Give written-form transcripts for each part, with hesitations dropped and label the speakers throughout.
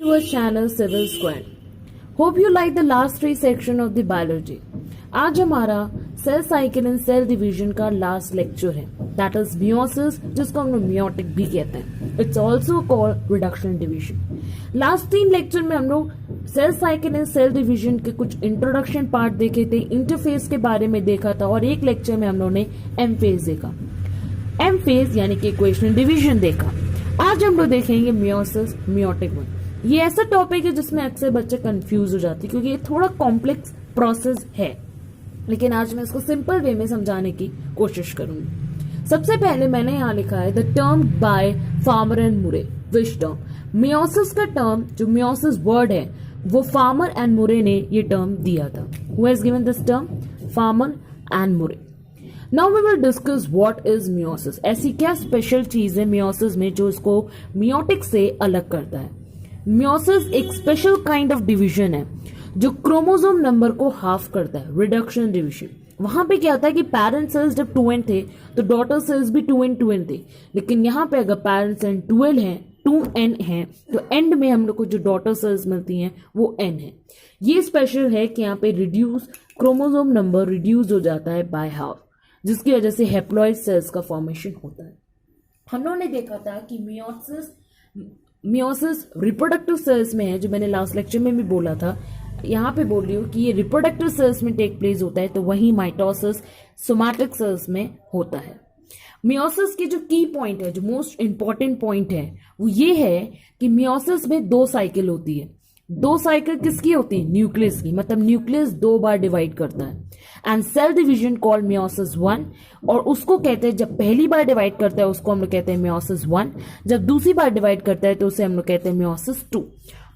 Speaker 1: To our channel Civil Square. Hope you like the last 3 section of the biology. आज हमारा cell cycle and cell division का last lecture है, that is meiosis, जिसको हम लोग meiotic भी कहते हैं. It's also called reduction division. Last 3 lecture में हम लोग cell cycle and cell division के कुछ इंट्रोडक्शन पार्ट देखे थे, इंटरफेस के बारे में देखा था, और एक लेक्चर में हम लोगों ने एम फेज देखा. एम फेज यानी कि इक्वेशनल डिवीजन देखा. आज हम लोग देखेंगे मियोसिस, मियोटिक वन. ये ऐसा टॉपिक है जिसमें अक्सर बच्चे कंफ्यूज हो जाते हैं क्योंकि ये थोड़ा कॉम्प्लेक्स प्रोसेस है, लेकिन आज मैं इसको सिंपल वे में समझाने की कोशिश करूंगी. सबसे पहले मैंने यहाँ लिखा है the term by Farmer and Moore. Which term? Meiosis का टर्म, जो मियोसिस वर्ड है वो फार्मर एंड मुरे ने ये टर्म दिया था. Who has given this term? Farmer and Moore. Now we will discuss what is meiosis. ऐसी क्या स्पेशल चीज है मियोसिस में जो इसको मियोटिक से अलग करता है. मियोसिस एक स्पेशल काइंड ऑफ डिवीजन है जो क्रोमोसोम नंबर को हाफ करता है. Reduction division. वहां पे क्या था कि पेरेंट सेल्स जब 2n थे तो डॉटर सेल्स भी 2n थे, लेकिन यहाँ पे अगर पेरेंट सेल 2n है तो एंड में हम लोग को जो डॉटर सेल्स मिलती हैं वो n है. ये स्पेशल है कि यहाँ पे रिड्यूस क्रोमोसोम नंबर रिड्यूस हो जाता है बाय हाफ, जिसकी वजह से हैप्लॉइड सेल्स का फॉर्मेशन होता है. हम लोगों ने देखा था कि मियोसिस रिप्रोडक्टिव सेल्स में है, जो मैंने लास्ट लेक्चर में भी बोला था. यहाँ पे बोल रही हूँ कि ये रिप्रोडक्टिव सेल्स में टेक प्लेस होता है, तो वही माइटोसिस सोमैटिक सेल्स में होता है. मियोसिस की जो की पॉइंट है, जो मोस्ट इंपॉर्टेंट पॉइंट है, वो ये है कि मियोसिस में 2 साइकिल होती है. 2 साइकिल किसकी होती है? न्यूक्लियस की. मतलब न्यूक्लियस 2 बार डिवाइड करता है. And cell division called meiosis 1, और उसको कहते हैं, जब पहली बार डिवाइड करता है उसको हम लोग कहते हैं मियोसिस 1, जब दूसरी बार डिवाइड करता है तो उसे हम लोग कहते हैं मियोसिस 2.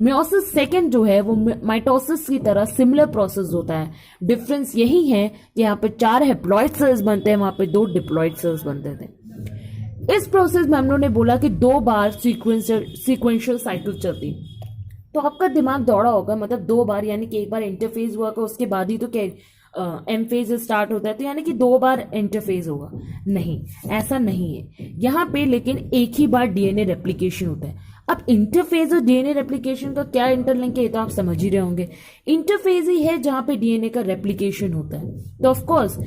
Speaker 1: मियोसिस सेकेंड जो है वो माइटोसिस की तरह सिमिलर प्रोसेस होता है. डिफरेंस यही है कि यहाँ पे 4 हैप्लॉइड सेल्स बनते हैं, वहां पे 2 डिप्लॉइड सेल्स बनते थे. इस प्रोसेस में हम लोगों ने बोला कि 2 बार सीक्वेंशियल साइकिल चलती. तो आपका दिमाग दौड़ा होगा, मतलब 2 बार यानी कि एक बार इंटरफेज हुआ उसके बाद ही तो क्या एम फेज स्टार्ट होता है, तो यानी कि 2 बार इंटरफेज होगा. नहीं, ऐसा नहीं है यहाँ पे, लेकिन एक ही बार डीएनए रेप्लिकेशन होता है. अब इंटरफेज और डीएनए रेप्लिकेशन का क्या इंटरलिंक है ये तो आप समझ ही रहे होंगे. इंटरफेज ही है जहां पे डीएनए का रेप्लिकेशन होता है. तो ऑफ कोर्स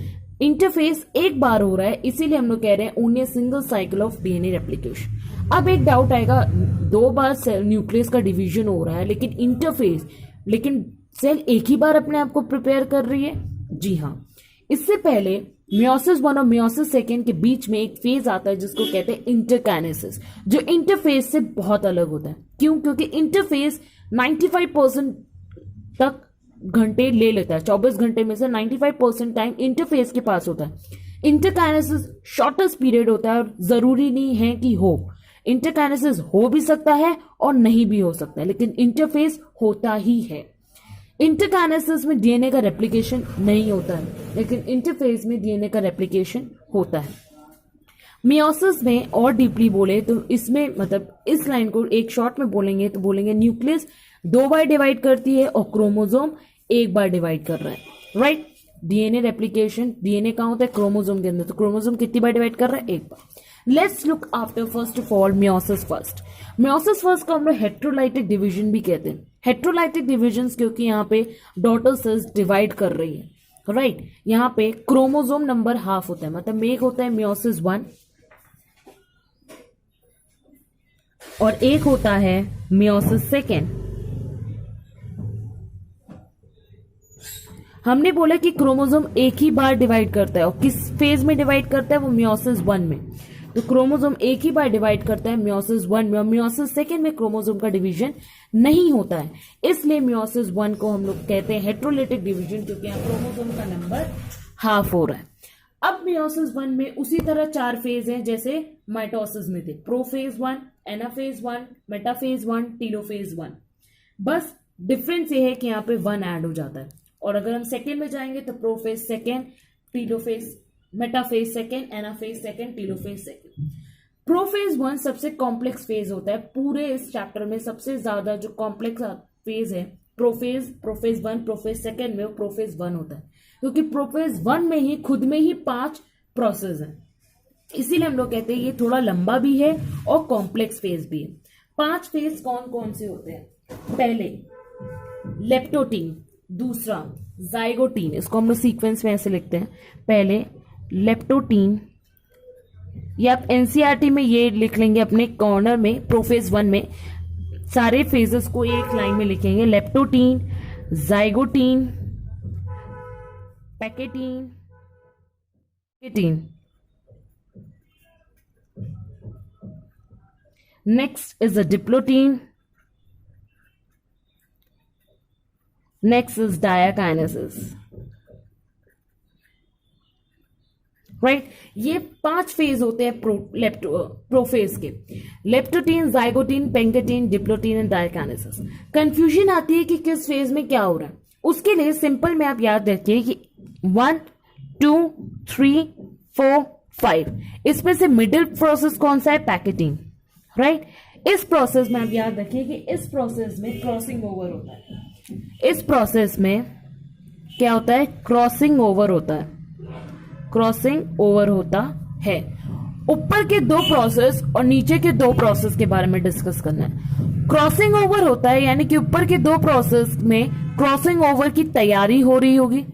Speaker 1: इंटरफेज एक बार हो रहा है, इसीलिए हम लोग कह रहे हैं only single cycle of DNA replication. अब एक डाउट आएगा, 2 बार न्यूक्लियस का डिवीजन हो रहा है लेकिन इंटरफेज, लेकिन सेल एक ही बार अपने आप को प्रिपेयर कर रही है. जी हाँ. इससे पहले मियोसिस 1 और मियोसिस 2 के बीच में एक फेज आता है जिसको कहते हैं इंटरकाइनेसिस, जो इंटरफेज से बहुत अलग होता है. क्यों? क्योंकि इंटरफेज 95% तक घंटे ले लेता है. 24 घंटे में से 95% टाइम इंटरफेज के पास होता है. इंटरकाइनेसिस शॉर्टेस्ट पीरियड होता है और जरूरी नहीं है कि हो. इंटरकाइनेसिस हो भी सकता है और नहीं भी हो सकता है, लेकिन इंटरफेज होता ही है. इंटरकाइनेसिस में डीएनए का रेप्लिकेशन नहीं होता है, लेकिन इंटरफेज में डीएनए का रेप्लिकेशन होता है. मियोसिस में और डीपली बोले तो इसमें, मतलब इस लाइन को एक शॉर्ट में बोलेंगे तो बोलेंगे न्यूक्लियस 2 बार डिवाइड करती है और क्रोमोसोम 1 बार डिवाइड कर रहा है. राइट. डीएनए रेप्लिकेशन, डीएनए कहाँ होता है? क्रोमोसोम के अंदर. तो क्रोमोसोम कितनी बार डिवाइड कर रहा है? 1 बार. Let's look after first of all meiosis first. Meiosis first को हम लोग हेट्रोलाइटिक डिवीजन भी कहते हैं. हेट्रोलाइटिक डिविजन क्योंकि यहाँ पे डॉटर सेल्स डिवाइड कर रही है. राइट. यहाँ पे क्रोमोसोम नंबर हाफ होता है, मतलब एक होता है मियोसिस 1 और एक होता है मियोसिस 2. हमने बोला कि क्रोमोसोम एक ही बार डिवाइड करता है, और किस फेज में डिवाइड करता है? वो मियोसिस 1 में. तो क्रोमोसोम एक ही बार डिवाइड करता है मियोसिस 1 में, और मियोसिस 2 में क्रोमोसोम का डिवीजन नहीं होता है. इसलिए मियोसिस 1 को हम लोग कहते हैं हेट्रोलाइटिक डिवीजन, क्योंकि यहाँ क्रोमोसोम का नंबर हाफ हो रहा है. अब मियोसिस 1 में उसी तरह 4 फेज हैं जैसे माइटोसिस में थे. Prophase 1, anaphase 1, metaphase 1, telophase 1. बस डिफरेंस ये है कि यहाँ पे 1 ऐड हो जाता है. और अगर हम सेकेंड में जाएंगे तो prophase 2, telophase, metaphase 2, anaphase 2, telophase 2. Prophase 1 सबसे कॉम्प्लेक्स फेज होता है. पूरे इस चैप्टर में सबसे ज्यादा जो कॉम्प्लेक्स फेज है प्रोफेज 1, प्रोफेज 2 में वो प्रोफेज 1 होता है, क्योंकि प्रोफेज 1 में ही खुद में ही 5 प्रोसेस है. इसीलिए हम लोग कहते हैं ये थोड़ा लंबा भी है और कॉम्प्लेक्स फेज भी है. 5 फेज कौन कौन से होते हैं? पहले लेप्टोटीन, दूसरा जाइगोटीन। इसको हम लोग सीक्वेंस में ऐसे लिखते हैं, पहले लेप्टोटीन, या आप एनसीईआरटी में ये लिख लेंगे अपने कॉर्नर में, प्रोफेज 1 में सारे फेजेस को एक लाइन में लिखेंगे, leptotene, zygotene, pachytene, next is a diplotene, next is diakinesis. Right, ये 5 फेज होते हैं प्रोफेज के, leptotene, zygotene, pachytene, diplotene and diakinesis. Confusion आती है कि किस फेज में क्या हो रहा है, उसके लिए सिंपल में आप याद रखिए कि 1 2 3 4 5, इसमें से मिडिल प्रोसेस कौन सा है, पैकेटीन। राइट, इस प्रोसेस में आप याद रखिए कि इस प्रोसेस में क्रॉसिंग ओवर होता है। इस प्रोसेस में क्या होता है, क्रॉसिंग ओवर होता है, क्रॉसिंग ओवर होता है। ऊपर के 2 प्रोसेस और नीचे के 2 प्रोसेस के बारे में डिस्कस करना है। क्रॉसिंग ओवर होता है यानी कि ऊपर के 2 प्रोसेस में क्रॉसिंग ओवर की तैयारी हो रही होगी,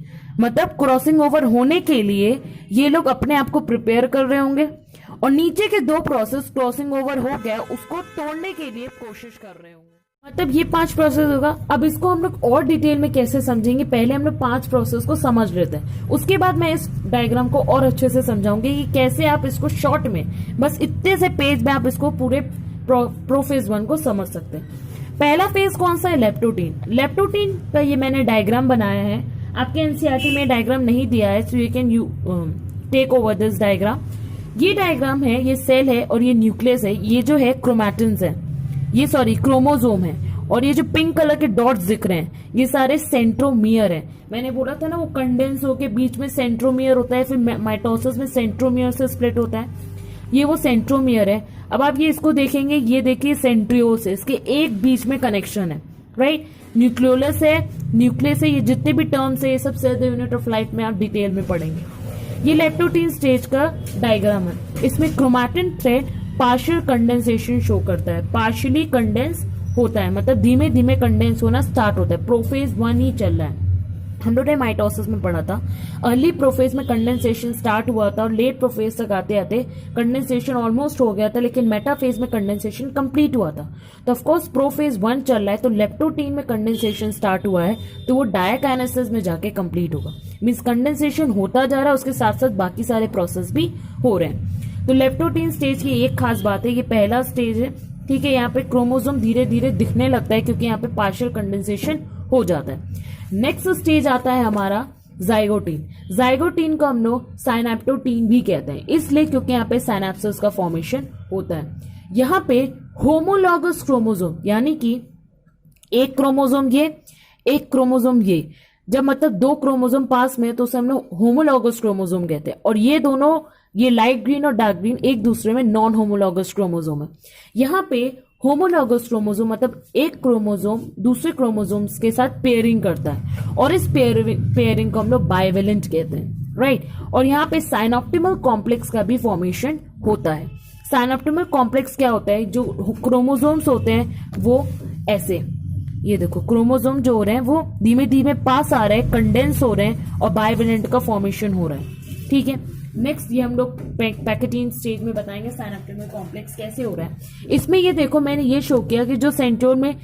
Speaker 1: मतलब क्रॉसिंग ओवर होने के लिए ये लोग अपने आप को प्रिपेयर कर रहे होंगे, और नीचे के 2 प्रोसेस क्रॉसिंग ओवर हो गया उसको तोड़ने के लिए कोशिश कर रहे होंगे, मतलब ये 5 प्रोसेस होगा। अब इसको हम लोग और डिटेल में कैसे समझेंगे, पहले हम लोग 5 प्रोसेस को समझ लेते हैं, उसके बाद मैं इस डायग्राम को और अच्छे से समझाऊंगी कि कैसे आप इसको शॉर्ट में, बस इतने से पेज में आप इसको पूरे प्रोफेज 1 को समझ सकते हैं। पहला फेज कौन सा है, लेप्टोटीन। लेप्टोटीन का ये मैंने डायग्राम बनाया है, आपके एनसीईआरटी में डायग्राम नहीं दिया है, so you can take over this diagram. ये डायग्राम है, ये सेल है और ये न्यूक्लियस है, ये जो है क्रोमैटिन्स है, ये सॉरी क्रोमोसोम है, और ये जो पिंक कलर के डॉट्स दिख रहे हैं ये सारे सेंट्रोमियर है। मैंने बोला था ना वो कंडेंस होके बीच में सेंट्रोमियर होता है, फिर माइटोसिस में सेंट्रोमियर से स्प्लिट होता है, ये वो सेंट्रोमियर है। अब आप ये इसको देखेंगे, ये देखिए सेंट्रियोल्स है, इसके एक बीच में कनेक्शन है। राइट, न्यूक्लियोलस है, न्यूक्लियस है, ये जितने भी टर्म्स है ये सब cell the unit of life में आप डिटेल में पढ़ेंगे। ये लेप्टोटीन स्टेज का डायग्राम है, इसमें chromatin thread partial condensation show करता है, पार्शियली कंडेंस होता है, मतलब धीमे धीमे कंडेंस होना स्टार्ट होता है। प्रोफेज 1 ही चल रहा है, हम लोगों ने माइटोसिस में पढ़ा था, अर्ली प्रोफेज में कंडेंसेशन स्टार्ट हुआ था और लेट प्रोफेज तक आते आते कंडेंसेशन ऑलमोस्ट हो गया था, लेकिन मेटाफेज में कंडेंसेशन कंप्लीट हुआ था। तो ऑफकोर्स प्रोफेज 1 चल रहा है, तो लेप्टोटीन में कंडेंसेशन स्टार्ट हुआ है तो वो डायकाइनेसिस में जाके कंप्लीट होगा, मीन्स कंडेंसेशन होता जा रहा है, उसके साथ साथ बाकी सारे प्रोसेस भी हो रहे हैं। तो लेप्टोटीन स्टेज की एक खास बात है, ये पहला स्टेज है, ठीक है, यहाँ पे क्रोमोसोम धीरे धीरे दिखने लगता है क्योंकि यहाँ पे पार्शियल कंडेंसेशन हो जाता है। नेक्स्ट स्टेज आता है हमारा जाइगोटीन। जाइगोटीन को हम लोग साइनेप्टोटीन भी कहते हैं, इसलिए क्योंकि यहाँ पे साइनेप्सिस का फॉर्मेशन होता है। यहाँ पे होमोलॉगस क्रोमोसोम, यानी कि एक क्रोमोसोम ये, एक क्रोमोसोम ये, जब मतलब 2 क्रोमोसोम पास में तो उसे हम लोग होमोलॉगस क्रोमोसोम कहते हैं, और ये दोनों, ये लाइट ग्रीन और डार्क ग्रीन एक दूसरे में नॉन होमोलॉगस क्रोमोसोम है। यहाँ पे होमोलॉगस क्रोमोसोम मतलब एक क्रोमोसोम दूसरे क्रोमोसोम्स के साथ पेयरिंग करता है, और इस पेयरिंग को हम लोग बाइवेलेंट कहते हैं। राइट, और यहाँ पे साइनॉप्टिमल कॉम्प्लेक्स का भी फॉर्मेशन होता है। साइनॉप्टिमल कॉम्प्लेक्स क्या होता है, जो क्रोमोसोम्स होते हैं वो ऐसे, ये देखो क्रोमोसोम जो हो रहे हैं वो धीमे धीमे पास आ रहे हैं, कंडेंस हो रहे हैं और बाइवेलेंट का फॉर्मेशन हो रहा है। ठीक है, नेक्स्ट ये हम लोग पैकेटीन स्टेज में बताएंगे साइनॉप्टिमल कॉम्प्लेक्स कैसे हो रहा है। इसमें ये देखो मैंने ये शो किया कि जो सेंट्रोल में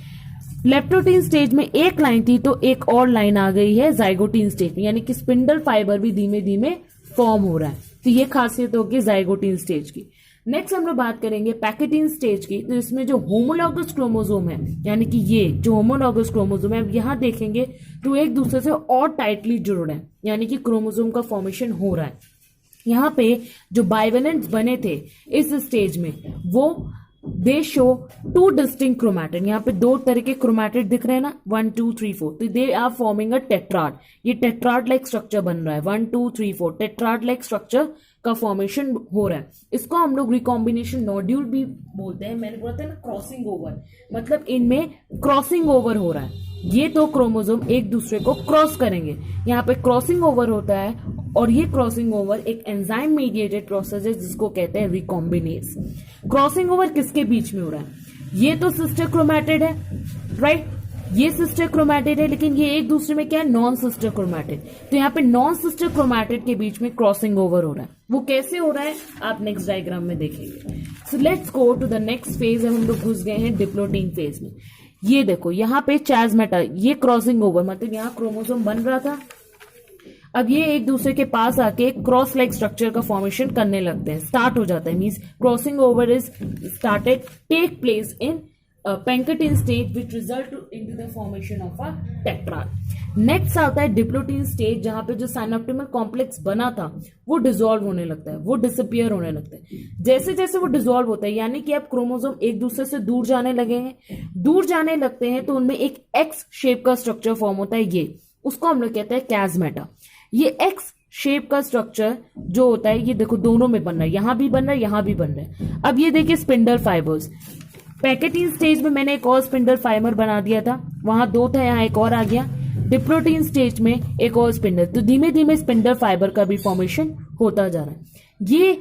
Speaker 1: लेप्टोटीन स्टेज में एक लाइन थी तो एक और लाइन आ गई है जाइगोटीन स्टेज में, यानी कि स्पिंडल फाइबर भी धीमे धीमे फॉर्म हो रहा है। तो ये खासियत होगी जाइगोटीन स्टेज की। नेक्स्ट हम लोग बात करेंगे पैकेटीन स्टेज की। तो इसमें जो होमोलॉगस क्रोमोसोम है, यानी कि ये जो होमोलॉगस क्रोमोसोम है, अब यहाँ देखेंगे तो एक दूसरे से और टाइटली जुड़ रहे हैं, यानी कि क्रोमोसोम का फॉर्मेशन हो रहा है। यहाँ पे जो बाइवेलेंट्स बने थे इस स्टेज में वो दे शो 2 डिस्टिंक्ट क्रोमैटिड। यहाँ पे 2 तरह के क्रोमैटिड दिख रहे हैं ना, 1 2 3 4, तो they are forming a tetrad. ये टेट्राड लाइक स्ट्रक्चर बन रहा है, 1 2 3 4 टेट्राड लाइक स्ट्रक्चर का फॉर्मेशन हो रहा है। इसको हम लोग रिकॉम्बिनेशन नोड्यूल भी बोलते हैं। मैंने बोला था ना क्रॉसिंग ओवर, मतलब इनमें क्रॉसिंग ओवर हो रहा है, ये 2 क्रोमोसोम एक दूसरे को क्रॉस करेंगे, यहाँ पे क्रॉसिंग ओवर होता है। और ये क्रॉसिंग ओवर एक एंजाइम मीडिएटेड प्रोसेस है जिसको कहते हैं रिकॉम्बिनेज। क्रॉसिंग ओवर किसके बीच में हो रहा है, ये तो सिस्टर क्रोमैटिड है, राइट, ये सिस्टर क्रोमैटिड है, लेकिन ये एक दूसरे में क्या है, नॉन सिस्टर क्रोमैटिड। तो यहाँ पे नॉन सिस्टर क्रोमैटिड के बीच में क्रॉसिंग ओवर हो रहा है। वो कैसे हो रहा है आप नेक्स्ट डायग्राम में देखेंगे। So let's go to the next phase. हम लोग घुस गए हैं डिप्लोटीन फेज में। ये देखो यहाँ पे चाज़मेटा, ये क्रॉसिंग ओवर, मतलब यहाँ क्रोमोसोम बन रहा था, अब ये एक दूसरे के पास आके क्रॉस लाइक स्ट्रक्चर का फॉर्मेशन करने लगते हैं, स्टार्ट हो जाता है। Means crossing over is started take place in pachytene stage which result into the formation of a tetrad. Next आता है डिप्लोटीन स्टेज, जहां पे जो साइनोप्टिमल कॉम्प्लेक्स बना था वो डिसॉल्व होने लगता है, वो डिसअपियर होने लगता है। जैसे जैसे वो डिसॉल्व होता है, यानी कि अब क्रोमोसोम एक दूसरे से दूर जाने लगे हैं, दूर जाने लगते हैं, तो उनमें एक एक्स शेप का स्ट्रक्चर फॉर्म होता है। ये उसको हम लोग कहते हैं चाज़मेटा। ये एक्स शेप का स्ट्रक्चर जो होता है, ये देखो दोनों में बन रहा है, यहां भी बन रहा है, यहां भी बन रहा है। अब ये देखिए स्पिंडल फाइबर्स, पैकेटिन स्टेज में मैंने एक और स्पिंडल फाइबर बना दिया था, वहां दो था, यहाँ एक और आ गया। डिप्लोटीन स्टेज में एक और स्पिंडल, तो धीमे धीमे स्पिंडल फाइबर का भी फॉर्मेशन होता जा रहा है। ये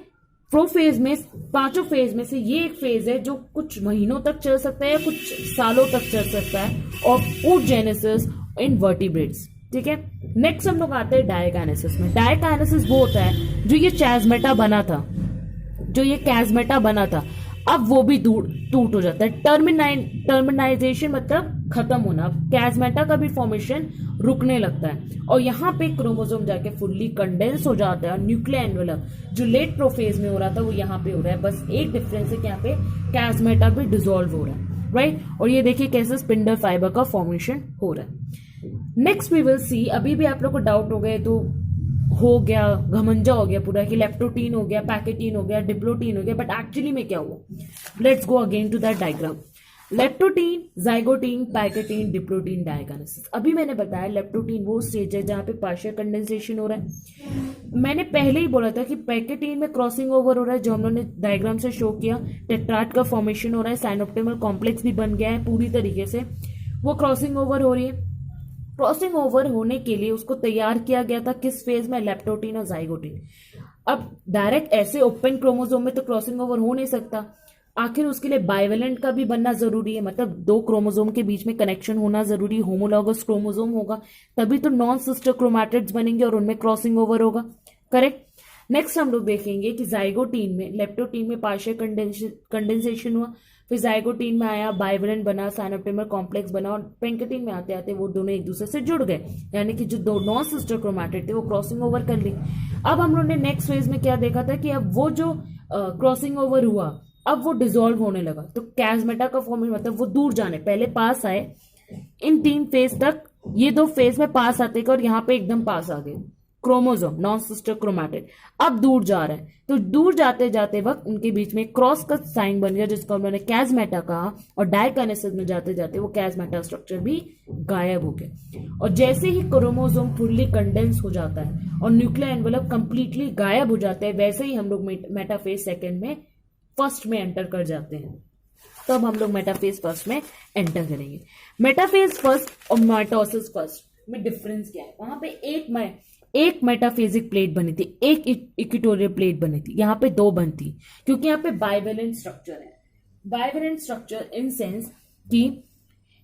Speaker 1: प्रोफेज में, पांचों फेज में से ये एक फेज है जो कुछ महीनों तक चल सकता है या कुछ सालों तक चल सकता है, और oogenesis इन वर्टिब्रेट्स। ठीक है, नेक्स्ट हम लोग आते हैं डायकाइनेसिस में। डायकाइनेसिस वो होता है जो ये चाज़मेटा बना था, जो ये चाज़मेटा बना था, अब वो भी टूट हो जाता है। टर्मिनाइजेशन मतलब खत्म होना, अब चाज़मेटा का भी फॉर्मेशन रुकने लगता है, और यहाँ पे क्रोमोसोम जाके फुल्ली कंडेंस हो जाता है, और न्यूक्लियर एनवेलप जो लेट प्रोफेज में हो रहा था वो यहाँ पे हो रहा है। बस एक डिफरेंस है कि यहाँ पे चाज़मेटा भी डिसॉल्व हो रहा है, राइट। और ये देखिए कैसे स्पिंडल फाइबर का फॉर्मेशन हो रहा है। नेक्स्ट वी विल सी, अभी भी आप लोग को डाउट हो गए तो हो गया, घमंजा हो गया पूरा कि लेप्टोटीन हो गया, पैकेटीन हो गया, डिप्लोटीन हो गया, बट एक्चुअली में क्या हुआ। Let's go again to that diagram. Leptotene, zygotene, pachytene, diplotene, diakinesis. अभी मैंने बताया लेप्टोटीन वो स्टेज है जहां पे पार्शियल कंडेंसेशन हो रहा है। मैंने पहले ही बोला था कि पैकेटीन में क्रॉसिंग ओवर हो रहा है, जो हम लोगों ने डायग्राम से शो किया। टेट्राड का फॉर्मेशन हो रहा है, साइनोप्टिमल कॉम्प्लेक्स भी बन गया है पूरी तरीके से, वो क्रॉसिंग ओवर हो रही है। क्रॉसिंग ओवर होने के लिए उसको तैयार किया गया था किस फेज में, लेप्टोटीन और जाइगोटीन। अब डायरेक्ट ऐसे ओपन क्रोमोसोम में तो क्रॉसिंग ओवर हो नहीं सकता, आखिर उसके लिए बाइवेलेंट का भी बनना जरूरी है, मतलब दो क्रोमोसोम के बीच में कनेक्शन होना जरूरी, होमोलॉगस क्रोमोसोम होगा, तभी तो नॉन सिस्टर क्रोमैटिड्स बनेंगे और उनमें क्रॉसिंग ओवर होगा, करेक्ट। नेक्स्ट हम लोग देखेंगे कि जाइगोटीन में, लेप्टोटीन में पार्शियल कंडेंसेशन हुआ, फिर जाइगोटीन में आया, बाइवेलेंट बना, साइनोप्टिमल कॉम्प्लेक्स बना, और पैंकेटीन में आते आते वो दोनों एक दूसरे से जुड़ गए, यानी कि जो दो नॉन सिस्टर क्रोमैटिड थे वो क्रॉसिंग ओवर कर ली। अब हम लोगों ने नेक्स्ट फेज में क्या देखा था कि अब वो जो क्रॉसिंग ओवर हुआ अब वो डिसॉल्व होने लगा, तो चाज़मेटा का फॉर्मेशन मतलब वो दूर जाने, पहले पास आए, इन 3 फेज तक, ये 2 फेज में पास आते और यहाँ पे एकदम पास आ गए क्रोमोसोम, नॉन सिस्टर क्रोमैटिड। अब दूर जा रहा है, तो दूर जाते जाते वक्त उनके बीच में क्रॉस का साइन बन गया, जिसको उन्होंने चाज़मेटा कहा, और डायकाइनेसिस में जाते जाते वो चाज़मेटा स्ट्रक्चर भी गायब हो गया। और जैसे ही क्रोमोसोम फुल्ली कंडेंस हो जाता है और न्यूक्लियर एनवेलप कंप्लीटली गायब हो जाता है, वैसे ही हम लोग मेटाफेज सेकेंड में फर्स्ट में एंटर कर जाते हैं। तब हम लोग मेटाफेज फर्स्ट में एंटर करेंगे। मेटाफेज फर्स्ट और माइटोसिस फर्स्ट में डिफरेंस क्या है, वहां पे एक मेटाफेजिक प्लेट बनी थी, एक इक्वेटोरियल प्लेट बनी थी, यहाँ पे 2 बनती, क्योंकि यहाँ पे बाइवेलेंट स्ट्रक्चर है। बाइवेलेंट स्ट्रक्चर इन सेंस कि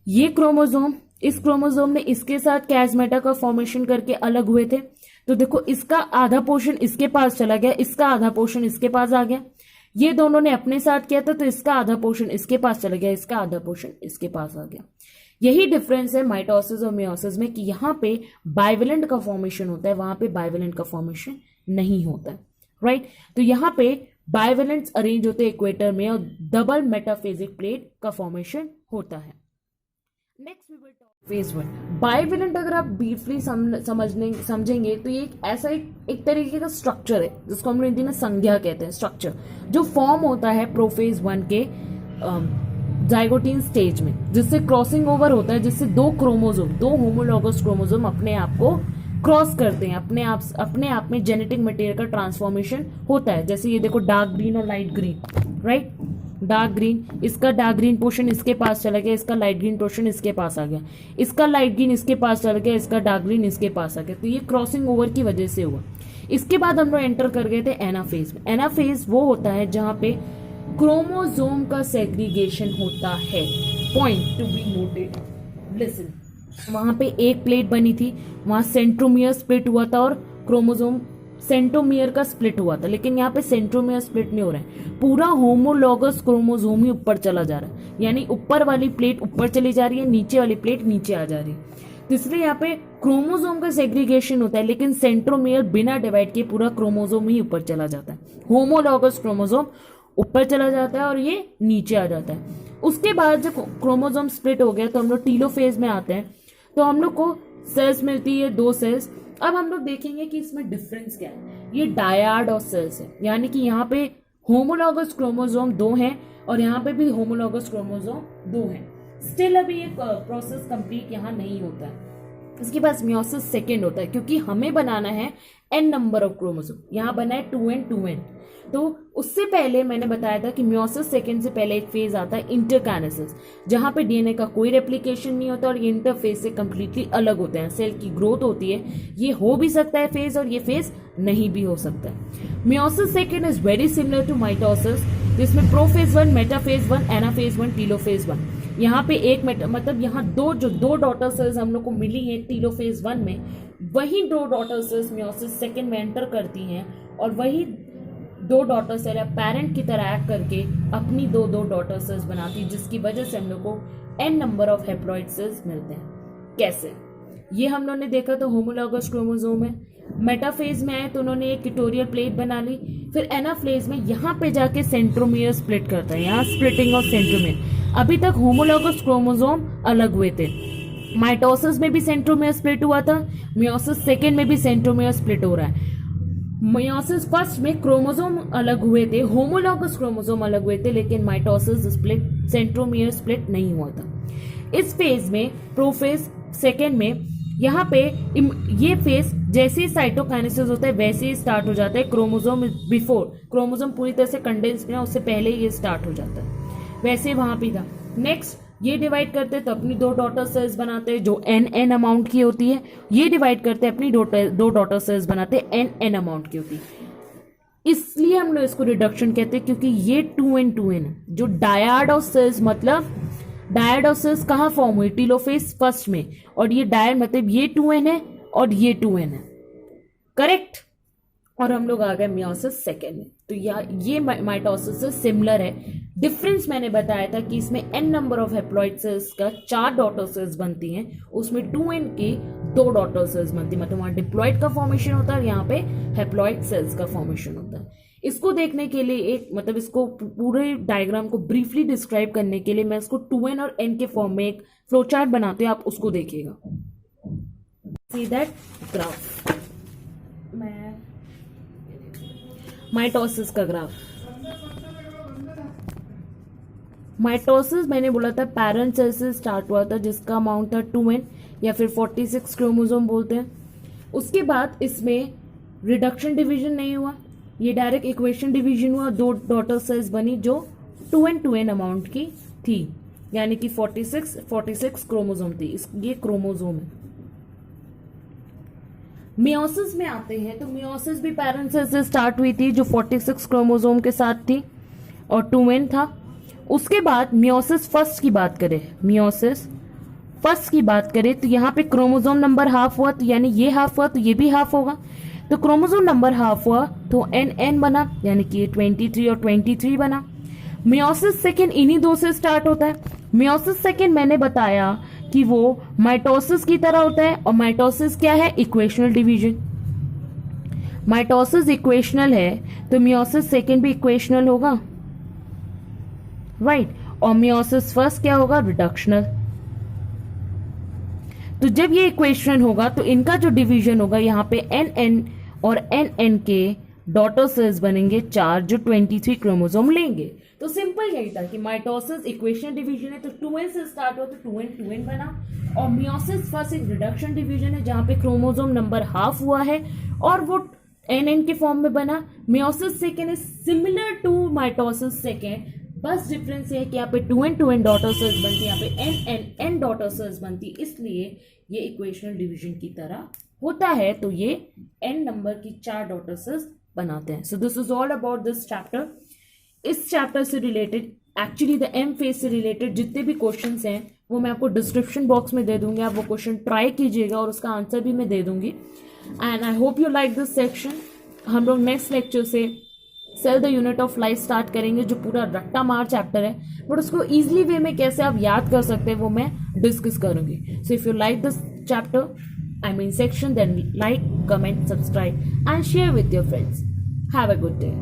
Speaker 1: ये क्रोमोसोम, इस क्रोमोसोम ने इसके साथ चाज़मेटा का फॉर्मेशन करके अलग हुए थे, तो देखो इसका आधा पोर्शन इसके पास चला गया, इसका आधा पोर्शन इसके पास आ गया। ये दोनों ने अपने साथ किया था, तो इसका आधा पोर्शन इसके पास चला गया, इसका आधा पोर्शन इसके पास आ गया। यही डिफरेंस है माइटोसिस और मेयोसिस में कि यहाँ पे बाइवेलेंट का फॉर्मेशन होता है, वहां पे बाइवेलेंट का फॉर्मेशन नहीं होता है, राइट। तो यहाँ पे बाइवेलेंट्स अरेंज होते हैं इक्वेटर में, और डबल मेटाफेजिक प्लेट का फॉर्मेशन होता है। Next we will talk phase 1 bivalent. अगर आप ब्रीफली समझेंगे तो ये एक तरीके का स्ट्रक्चर है, जिसको हम हिंदी में संज्ञा कहते हैं, स्ट्रक्चर जो फॉर्म होता है प्रोफेज 1 के जाइगोटीन स्टेज में, जिससे क्रॉसिंग ओवर होता है, जिससे 2 क्रोमोसोम, 2 होमोलॉगस क्रोमोसोम अपने आप को क्रॉस करते हैं, अपने आप में जेनेटिक मटेरियल का ट्रांसफॉर्मेशन होता है। जैसे ये देखो डार्क ग्रीन और light green, right. Dark green, इसका डार्क ग्रीन पोर्शन इसके पास चला गया, इसका लाइट ग्रीन पोर्शन इसके पास आ गया, इसका लाइट ग्रीन इसके पास चला गया, इसका डार्क ग्रीन इसके पास आ गया, तो ये क्रॉसिंग ओवर की वजह से हुआ। इसके बाद हम लोग एंटर कर गए थे एनाफेज में। एनाफेज वो होता है जहां पे क्रोमोसोम का सेग्रीगेशन होता है, point to be noted. Listen, वहां पे एक प्लेट बनी थी, वहां सेंट्रोमियर स्प्लिट हुआ था और क्रोमोसोम सेंट्रोमियर का स्प्लिट हुआ था, लेकिन यहाँ पे सेंट्रोमियर स्प्लिट नहीं हो रहा है, पूरा होमोलॉगस क्रोमोसोम ही ऊपर चला जा रहा है, यानी ऊपर वाली प्लेट ऊपर चली जा रही है, नीचे वाली प्लेट नीचे आ जा रही है। तो इसलिए यहाँ पे क्रोमोसोम का सेग्रीगेशन होता है, लेकिन सेंट्रोमियर बिना डिवाइड किए पूरा क्रोमोसोम ही ऊपर चला जाता है, होमोलॉगस क्रोमोसोम ऊपर चला जाता है और ये नीचे आ जाता है। उसके बाद जब क्रोमोसोम स्प्लिट हो गया तो हम लोग टीलोफेज में आते हैं, तो हम लोग को सेल्स मिलती है 2 सेल्स। अब हम लोग देखेंगे कि इसमें डिफरेंस क्या है। ये डायड ऑफ सेल्स है, यानी कि यहाँ पे होमोलॉगस क्रोमोसोम 2 हैं और यहाँ पे भी होमोलॉगस क्रोमोसोम 2 हैं। स्टिल अभी ये प्रोसेस कंप्लीट यहाँ नहीं होता है। इसके पास मियोसिस सेकेंड होता है, क्योंकि हमें बनाना है n नंबर ऑफ क्रोमोसोम, यहाँ बना है 2n 2n। तो उससे पहले मैंने बताया था कि मियोसिस सेकेंड से पहले एक फेज आता है इंटरकाइनेसिस, जहां पे डीएनए का कोई रेप्लिकेशन नहीं होता और ये इंटरफेज से कंप्लीटली अलग होते हैं। सेल की ग्रोथ होती है, ये हो भी सकता है फेज और ये फेज नहीं भी हो सकता है। Meiosis second is very similar to mitosis, जिसमें प्रोफेज 1, मेटाफेज 1, एनाफेज 1, टीलोफेज 1। यहाँ पे एक मतलब यहाँ दो डॉटर सेल्स हम लोग को मिली है टीलोफेज 1 में, वही 2 डॉटर सेल्स मियोसिस सेकेंड में एंटर करती हैं और वही 2 डॉटर सेल पेरेंट की तरह एक्ट करके अपनी 2 डॉटर सेल्स बनाती है, जिसकी वजह से हम लोग को n number of haploid cells मिलते हैं। कैसे? ये हम लोग ने देखा तो होमोलॉगस क्रोमोसोम है। मेटाफेज में आए तो उन्होंने एक इक्वेटोरियल प्लेट बना ली, फिर एनाफेज में यहाँ पे जाके सेंट्रोमियर स्प्लिट करता है, यहाँ स्प्लिटिंग ऑफ सेंट्रोमियर। अभी तक होमोलॉगस क्रोमोसोम अलग हुए थे, माइटोसिस में भी सेंट्रोमियर स्प्लिट हुआ था, मियोसिस सेकेंड में भी सेंट्रोमियर स्प्लिट हो रहा है। मियोसिस फर्स्ट में क्रोमोसोम अलग हुए थे, होमोलॉगस क्रोमोसोम अलग हुए थे, लेकिन माइटोसिस स्प्लिट सेंट्रोमियर स्प्लिट नहीं हुआ था। इस फेज में प्रोफेज सेकेंड में यहाँ पे ये फेज जैसे ही साइटोकाइनेसिस होता है वैसे ही स्टार्ट हो जाता है। क्रोमोसोम बिफोर, क्रोमोसोम पूरी तरह से कंडेंस नहीं, उससे पहले ही ये स्टार्ट हो जाता है, वैसे वहां पे था। नेक्स्ट ये डिवाइड करते हैं तो अपनी 2 डॉटर सेल्स बनाते हैं जो n अमाउंट की होती है, ये डिवाइड करते हैं अपनी 2 डॉटर सेल्स बनाते हैं n अमाउंट की होती है। इसलिए हम लोग इसको रिडक्शन कहते हैं, क्योंकि ये 2n 2n है। जो डायड ऑफ सेल्स, मतलब डायड ऑफ सेल्स कहाँ फॉर्म हुई? टीलोफेज फर्स्ट में, और ये डायड मतलब ये 2n है और ये 2n है, करेक्ट। और हम लोग आ गए मियोसिस सेकेंड में, तो ये माइटोसिस से सिमिलर है। डिफरेंस मैंने बताया था कि इसमें n number of haploid cells का 4 डॉटर सेल्स बनती हैं, उसमें 2n की 2 डॉटर सेल्स बनती है, मतलब वहां डिप्लॉइड का फॉर्मेशन होता है और यहाँ पे हैप्लॉइड सेल्स का फॉर्मेशन होता है। इसको देखने के लिए एक मतलब इसको पूरे डायग्राम को ब्रीफली डिस्क्राइब करने के लिए मैं इसको 2n और n के फॉर्म में एक फ्लो चार्ट बनाते हैं, आप उसको देखिएगा। सी दैट ग्राफ, मैं माइटोसिस का ग्राफ। माइटोसिस मैंने बोला था पैरेंट सेल से स्टार्ट हुआ था, जिसका अमाउंट था 2n या फिर 46 क्रोमोसोम बोलते हैं। उसके बाद इसमें रिडक्शन डिवीजन नहीं हुआ, ये डायरेक्ट इक्वेशन डिवीजन हुआ, 2 डॉटर सेल्स बनी जो 2n अमाउंट की थी, यानी कि 46 क्रोमोसोम थी। ये क्रोमोसोम है। मियोसिस में आते हैं तो मियोसिस भी पैरेंट सेल से स्टार्ट हुई थी जो 46 क्रोमोसोम के साथ थी और 2n था। उसके बाद मियोसिस फर्स्ट की बात करें, मियोसिस फर्स्ट की बात करें तो यहाँ पे क्रोमोसोम नंबर हाफ हुआ, तो यानी ये हाफ हुआ तो ये भी हाफ होगा, तो क्रोमोसोम नंबर हाफ हुआ तो n बना, यानी कि ये 23 और 23 बना। मियोसिस सेकेंड इन्हीं 2 से स्टार्ट होता है। मियोसिस सेकेंड मैंने बताया कि वो माइटोसिस की तरह होता है, और माइटोसिस क्या है? Equational division. माइटोसिस इक्वेशनल है तो मियोसिस सेकेंड भी इक्वेशनल होगा, राइट। और मियोसिस फर्स्ट क्या होगा? रिडक्शनल। तो जब ये इक्वेशन होगा तो इनका जो डिवीजन होगा यहाँ पे n और n के डॉटर सेल्स बनेंगे 4 जो 23 क्रोमोसोम लेंगे। तो सिंपल यही था कि माइटोसिस इक्वेशन डिवीजन है तो 2n से स्टार्ट हो तो 2n बना, और मियोसिस फर्स्ट एक रिडक्शन डिवीजन है जहां पे क्रोमोसोम नंबर हाफ हुआ है और वो n के फॉर्म में बना। Meiosis second is similar to mitosis second, बस डिफरेंस ये है कि यहाँ पे 2n डॉटर सेल्स बनती है, यहाँ पे n डॉटर सेल्स बनती, इसलिए ये इक्वेशनल डिवीजन की तरह होता है। तो ये n नंबर की 4 डॉटर सेल्स बनाते हैं। So this is all about this chapter. इस चैप्टर से related, actually the m phase से रिलेटेड जितने भी क्वेश्चंस हैं वो मैं आपको डिस्क्रिप्शन बॉक्स में दे दूंगी, आप वो क्वेश्चन ट्राई कीजिएगा और उसका आंसर भी मैं दे दूंगी। And I hope you like this section. हम लोग नेक्स्ट लेक्चर से cell the unit of life start करेंगे, जो पूरा रट्टा मार चैप्टर है, बट उसको इजिली वे में कैसे आप याद कर सकते हैं वो मैं डिस्कस करूंगी। So if you like this chapter, I mean section, then like, comment, subscribe and share with your friends. Have a good day.